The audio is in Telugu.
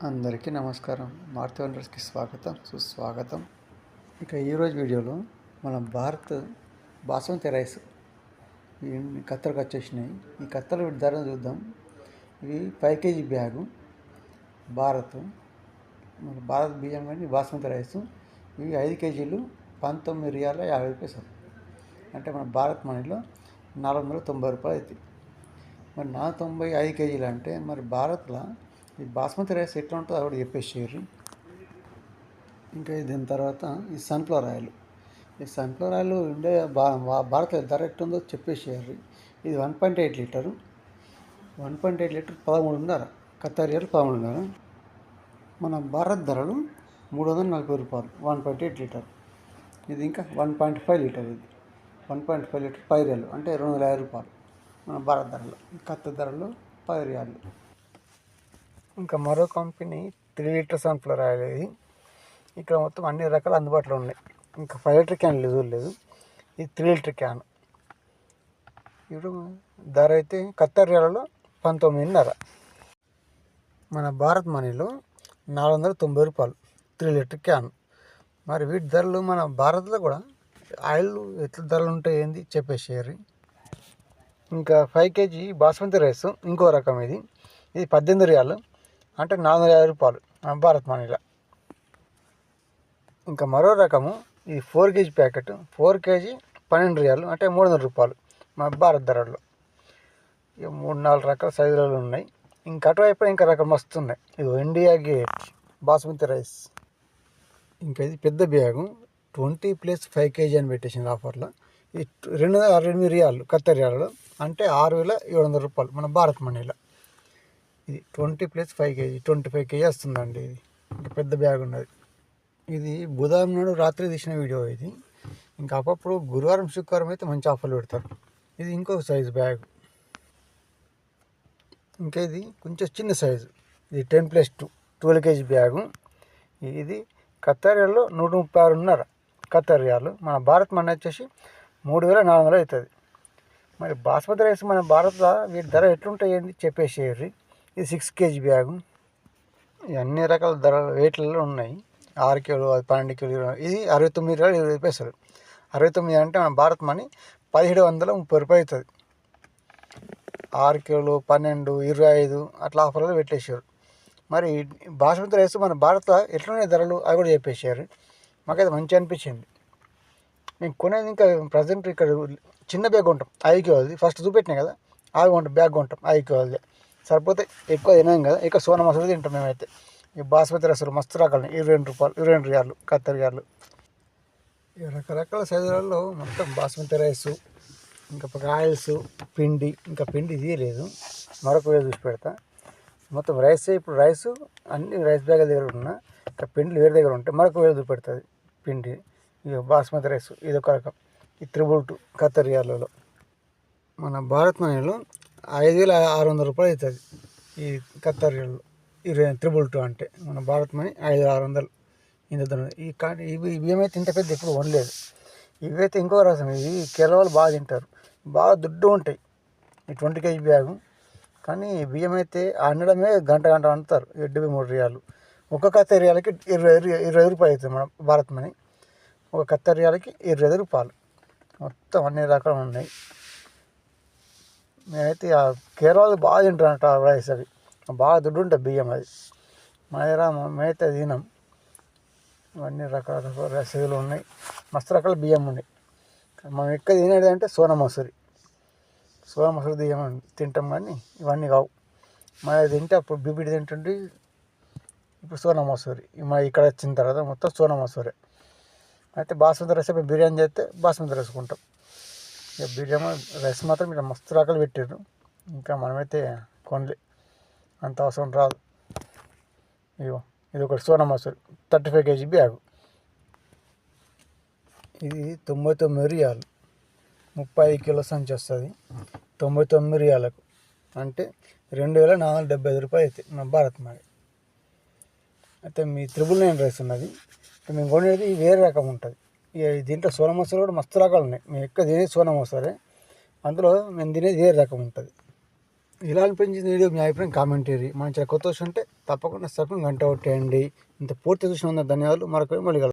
అందరికీ నమస్కారం. మారుతి వండర్స్కి స్వాగతం, సుస్వాగతం. ఇక ఈరోజు వీడియోలో మన భారత్ బాస్మతి రైస్ ఈ కత్తలకు వచ్చేసినాయి. ఈ కత్తలు ధర చూద్దాం. ఇవి 5 kg బ్యాగు భారత్, మన భారత్ బియ్యం కానీ బాస్మతి రైస్. ఇవి 5 kgలు 19 రియాల 50 పైసలు, అంటే మన భారత్ మనీలో 490 రూపాయలు అవుతాయి. మరి 490 5 kgలు అంటే మరి భారత్లో ఈ బాస్మతి రైస్ ఎట్లా ఉంటుందో అది కూడా చెప్పేసారు. ఇంకా దీని తర్వాత ఈ సన్ఫ్లవర్ ఆయిల్. ఈ సన్ఫ్లవర్ ఆయిల్ ఇండియా భారత్ ధర ఎట్టుందో చెప్పేసారు. ఇది 1.8 లీటరు 1.8 లీటర్ 13.5 ఖతార్ రియాల్ 13.5. మన భారత్ ధరలు 340 రూపాయలు 1.8 లీటర్. ఇది ఇంకా 1.5 లీటర్. ఇది 1.5 లీటర్ 10 రియాలు, అంటే 250 రూపాయలు మన భారత్ ధరలో. ఖతార్ ధరలో 10 రియాలు. ఇంకా మరో కంపెనీ 3 లీటర్ సన్ఫ్లవర్ ఆయిల్. ఇది ఇక్కడ మొత్తం అన్ని రకాలు అందుబాటులో ఉన్నాయి. ఇంకా 5 లీటర్ క్యాన్ లేదు. ఇది 3 లీటర్ క్యాన్. ఇప్పుడు ధర అయితే ఖతార్ రియాలలో 19.5. మన భారత్ మనీలో 490 రూపాయలు 3 లీటర్ క్యాన్. మరి వీటి ధరలు మన భారత్లో కూడా ఆయిల్ ఎట్లా ధరలు ఉంటాయి ఏంది చెప్పేసారు. ఇంకా 5 kg బాస్మతి రైస్ ఇంకో రకం. ఇది 18 రియాలు, అంటే 450 రూపాయలు మన భారత్ మనీలో. ఇంకా మరో రకము ఈ 4 kg ప్యాకెట్ 4 kg 12 రియాలు, అంటే 300 రూపాయలు మన భారత్ ధరలో. ఇక 3-4 రకాల సైజులలో ఉన్నాయి. ఇంకా అటువైపు ఇంకా రకం వస్తున్నాయి. ఇది ఇండియా గేట్ బాస్మతి రైస్. ఇంకా ఇది పెద్ద బ్యాగు 20+5 kg అని పెట్టేసింది ఆఫర్లో. ఇది 268 రియాలు ఖతార్ రియాలలో, అంటే 6,700 రూపాయలు మన భారత్ మనీలో. ఇది 20+5 kg 25 kg వస్తుందండి. ఇది ఇంకా పెద్ద బ్యాగ్ ఉన్నది. ఇది బుధవారం నాడు రాత్రి తీసిన వీడియో ఇది. ఇంకా అప్పుడు గురువారం శుక్రవారం అయితే మంచి ఆఫర్లు పెడతారు. ఇది ఇంకొక సైజు బ్యాగ్. ఇంకా ఇది కొంచెం చిన్న సైజు. ఇది 10+2 12 kg బ్యాగు. ఇది ఖతార్ రియాల్లో 136.5 ఖతార్ రియాలు. మన భారత్ మనీ వచ్చేసి 3,400 అవుతుంది. మరి బాస్మతి రైస్ మన భారత్లో వీటి ధర ఎట్లుంటాయి ఏంది చెప్పేసేయండి. ఇది 6 kg బ్యాగు. అన్ని రకాల ధర రేట్లలో ఉన్నాయి. 6 కిలో 12 కిలో. ఇది 69 రియాలు 20 పైసలు. 69 అంటే మన భారత్ మనీ 1730 రూపాయలు అవుతుంది. 6 కిలో 12, 25 అట్లా ఆఫర్లు పెట్టేశారు. మరి బాస్మతి రైస్ మన భారత్లో ఎట్లున్నాయి ధరలు అవి కూడా చెప్పేశారు. మాకైతే మంచిగా అనిపించింది. నేను కొనేది ఇంకా ప్రజెంట్ ఇక్కడ చిన్న బ్యాగ్ కొంటాం 5 కిలోది. ఫస్ట్ చూపెట్టినాయి కదా, అవి కొంటాం, బ్యాగ్ కొంటాం 5 కిలోది. సరిపోతే ఎక్కువ తినాం కదా, ఇక సోనా మసూరి తింటాం మేమైతే. ఈ బాస్మతి రైసులు మస్తు రకాలు 22 రూపాయలు 22 రియాలు ఖతార్ రియాలు. ఈ రకరకాల సైజులలో మొత్తం బాస్మతి రైసు, ఇంకా ఆయిల్స్, పిండి. ఇంకా పిండి తీయలేదు, మరొక వేలు చూసి పెడతా. మొత్తం రైస్. ఇప్పుడు రైసు అన్ని రైస్ బ్యాగ్ దగ్గర ఉన్నా, ఇంకా పిండిలు వేరే దగ్గర ఉంటాయి, మరొక వేలు చూపెడుతుంది పిండి. ఇక బాస్మతి రైస్ ఇదొక రకం. ఈ 222 ఖతార్ రియాలలో. మన భారత్ మనీలో 5,600 రూపాయలు అవుతుంది ఈ ఖతార్ రియాల్లో. ఈ 222 అంటే మన భారత్ మనీ 5,600 ఇంత. ఇవి బియ్యమైతే ఇంత పెద్ద ఎప్పుడు కొనలేదు. ఇవైతే ఇంకో రసం. ఇవి కేరళ వాళ్ళు బాగా తింటారు, బాగా దుడ్డు ఉంటాయి. ఈ 20 kg బ్యాగు. కానీ బియ్యం అయితే అనడమే గంట వండుతారు. 73 రియాలు. ఒక ఖతార్ రియాలకి 20 రూపాయలు అవుతుంది మన భారత్ మనీ. ఒక ఖతార్ రియాలకి 20 రూపాయలు. మొత్తం అన్ని రకాలు ఉన్నాయి. మేమైతే కేరళలో బాగా తింటారంట రైస్. అవి బాగా దుడ్డు ఉంటుంది బియ్యం. అది మా దగ్గర మేమైతే తినాం. ఇవన్నీ రకరకాల రసీదులు ఉన్నాయి, మస్తు రకాల బియ్యం ఉన్నాయి. మనం ఎక్కువ తినేది అంటే సోనా మసూరి బియ్యం తింటాం, కానీ ఇవన్నీ కావు. మన తింటే అప్పుడు బీపీటీ తింటుంటే, ఇప్పుడు సోనా మసూరి. మన ఇక్కడ వచ్చిన తర్వాత మొత్తం సోనా మసూరి. అయితే బాస్మతి రైస్ ఇప్పుడు బిర్యానీ చేస్తే బాస్మతి రైస్ కొంటాం. ఇక బిర్యానీ రైస్ మాత్రం ఇక్కడ మస్తు రకాలు పెట్టారు. ఇంకా మనమైతే కొనలే, అంత అవసరం రాదు. ఇగో ఇది ఒకటి సోనా మసూరి 35 kg బ్యాగు. ఇది 99 రియాలు 35 కిలో సంచి వస్తుంది. 99 రియాలకు అంటే 2,475 రూపాయలు అవుతాయి మన భారత్ మనీ. అయితే మీ 999 రైస్ ఉన్నది. మేము కొనేది వేరే రకం ఉంటుంది. ఇక దీంట్లో సోనా మసూరి కూడా మస్తు రకాలు ఉన్నాయి. మేము ఎక్కువ తినేది సోనా మసూరే, అందులో మేము తినేది వేరే రకం ఉంటుంది. ఇలా అనిపించిన వీడియో మీ అభిప్రాయం కామెంట్ చేయరు. మన చాలా కొత్త వచ్చి ఉంటే తప్పకుండా సబ్స్క్రైబ్ గంట కొట్టేయండి. ఇంత పూర్తి చూసిన ధన్యవాదాలు. మరొక మళ్ళీ